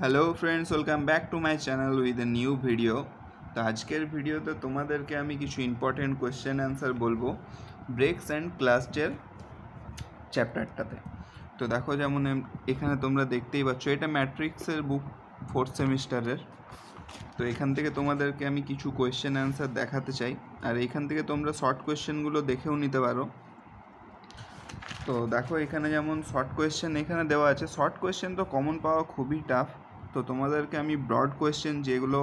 Hello friends, welcome back to my channel with a new video. তো আজকের ভিডিওতে তোমাদেরকে আমি কিছু ইম্পর্টেন্ট কোয়েশ্চেন অ্যান্সার বলবো ব্রেকস অ্যান্ড ক্লাসের চ্যাপ্টারটাতে। তো দেখো, যেমন এখানে তোমরা দেখতেই পাচ্ছ, এটা ম্যাট্রিক্সের বুক 4th সেমিস্টারের। তো এখান থেকে তোমাদেরকে আমি কিছু কোয়েশ্চেন অ্যান্সার দেখাতে চাই, আর এইখান থেকে তোমরা শর্ট কোয়েশ্চেনগুলো দেখেও নিতে পারো। তো দেখো, এখানে যেমন শর্ট কোয়েশ্চেন এখানে দেওয়া আছে। শর্ট কোয়েশ্চেন তো কমন পাওয়া খুবই টাফ। তো তোমাদেরকে আমি ব্রড কোয়েশ্চেন যেগুলো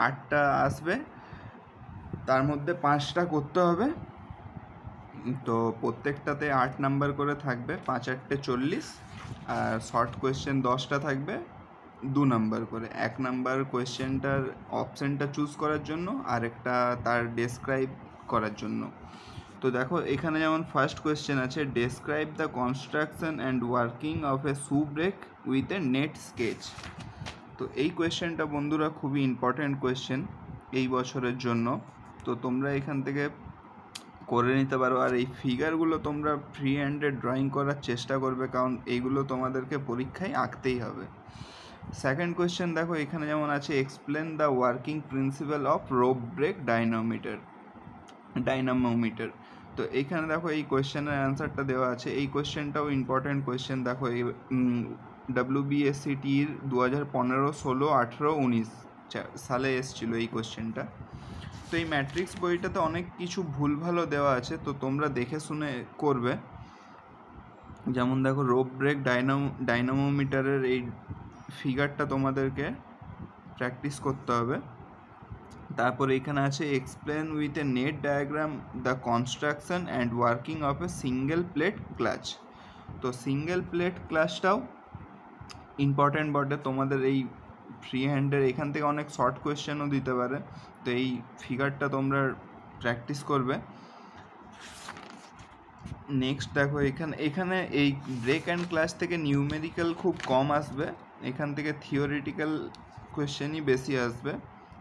8টা আসবে, তার মধ্যে 5টা করতে হবে। তো প্রত্যেকটাতে 8 নাম্বার করে থাকবে, 5 8 40। আর শর্ট কোয়েশ্চেন 10টা থাকবে, 2 নাম্বার করে। 1 নাম্বার কোয়েশ্চেনটার অপশানটা চুজ করার জন্য, আর একটা তার ডেসক্রাইব করার জন্য। তো দেখো, এখানে যেমন ফার্স্ট কোয়েশ্চেন আছে, describe the construction and working of A shoe break with a net sketch. তো এই কোয়েশ্চেনটা বন্ধুরা খুবই ইম্পর্ট্যান্ট কোয়েশ্চেন এই বছরের জন্য। তো তোমরা এখান থেকে করে নিতে পারো। আর এই ফিগারগুলো তোমরা ফ্রি হ্যান্ডে ড্রয়িং করার চেষ্টা করবে, কারণ এইগুলো তোমাদেরকে পরীক্ষায় আঁকতেই হবে। সেকেন্ড কোয়েশ্চেন দেখো, এখানে যেমন আছে, explain the working principle of rope brake dynamometer. তো এইখানে দেখো, এই কোয়েশ্চেনের অ্যান্সারটা দেওয়া আছে। এই কোয়েশ্চেনটাও ইম্পর্ট্যান্ট কোয়েশ্চেন। দেখো, এই WBSCTর 2015, 16, 18, 19 সালে এসেছিলো এই কোয়েশ্চেনটা। তো এই ম্যাট্রিক্স বইটাতে অনেক কিছু ভুলভালও দেওয়া আছে, তো তোমরা দেখে শুনে করবে। যেমন দেখো, রোপ ব্রেক ডাইনামোমিটারের এই ফিগারটা তোমাদেরকে প্র্যাকটিস করতে হবে। তারপর এখানে আছে, explain with a neat diagram the construction and working of a single plate clutch. তো সিঙ্গেল প্লেট ক্লাচটাও ইম্পর্ট্যান্ট বটে তোমাদের এই ফ্রি হ্যান্ডের। এখান থেকে অনেক শর্ট কোয়েশ্চেনও দিতে পারে, তো এই ফিগারটা তোমরা প্র্যাকটিস করবে। নেক্সট দেখো, এখানে এই ব্রেক অ্যান্ড ক্লাচ থেকে নিউমেরিক্যাল খুব কম আসবে, এখান থেকে থিওরিটিক্যাল কোয়েশ্চেনই বেশি আসবে।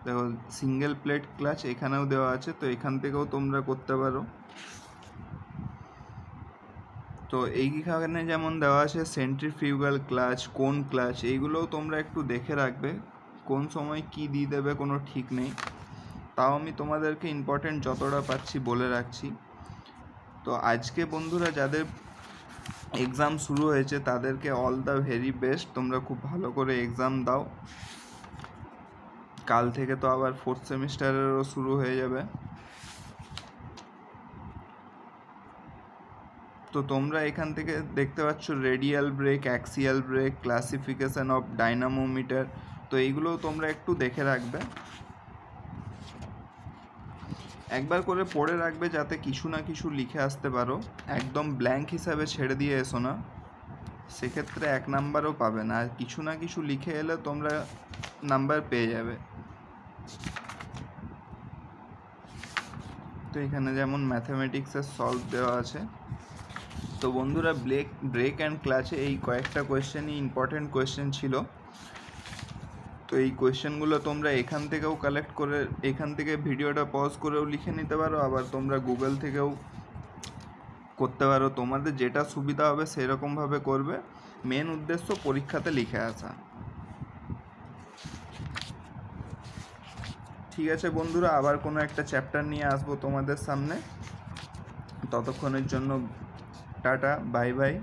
দেখো, সিঙ্গেল প্লেট ক্লাচ এখানেও দেওয়া আছে, তো এখান থেকেও তোমরা করতে পারো। তো এইখানে যেমন দেওয়া আছে সেন্ট্রিফিউগাল ক্লাচ, কোন ক্লাচ, এইগুলোও তোমরা একটু দেখে রাখবে। কোন সময় কি দিয়ে দেবে কোনো ঠিক নেই, তাও আমি তোমাদেরকে ইম্পর্টেন্ট যতটা পাচ্ছি বলে রাখছি। তো আজকে বন্ধুরা যাদের এক্সাম শুরু হয়েছে তাদেরকে অল দ্য ভেরি বেস্ট। তোমরা খুব ভালো করে এক্সাম দাও। কাল থেকে তো আবার 4th সেমিস্টারেরও শুরু হয়ে যাবে। তো তোমরা এখান থেকে দেখতে পাচ্ছ radial brake, axial brake, classification of dynamometer. তো এইগুলোও তোমরা একটু দেখে রাখবে, একবার করে পড়ে রাখবে, যাতে কিছু না কিছু লিখে আসতে পারো। একদম ব্ল্যাঙ্ক হিসাবে ছেড়ে দিয়ে এসো না, সেক্ষেত্রে 1 নাম্বারও পাবে না। আর কিছু না কিছু লিখে এলে তোমরা নাম্বার পেয়ে যাবে। তো এখানে যেমন ম্যাথামেটিক্সের সলভ দেওয়া আছে। তো বন্ধুরা, ব্রেক অ্যান্ড ক্লাচে এই কয়েকটা কোয়েশ্চেনই ইম্পর্টেন্ট কোয়েশ্চেন ছিল। তো এই কোয়েশ্চেনগুলো তোমরা এখান থেকেও কালেক্ট করে, এখান থেকে ভিডিওটা পজ করেও লিখে নিতে পারো, আবার তোমরা গুগল থেকেও করতে পারো। তোমাদের যেটা সুবিধা হবে সেরকমভাবে করবে। মেন উদ্দেশ্য পরীক্ষাতে লিখে আসা। ঠিক আছে বন্ধুরা, আবার কোনো একটা চ্যাপ্টার নিয়ে আসবো তোমাদের সামনে। ততক্ষণের জন্য টাটা, বাই বাই।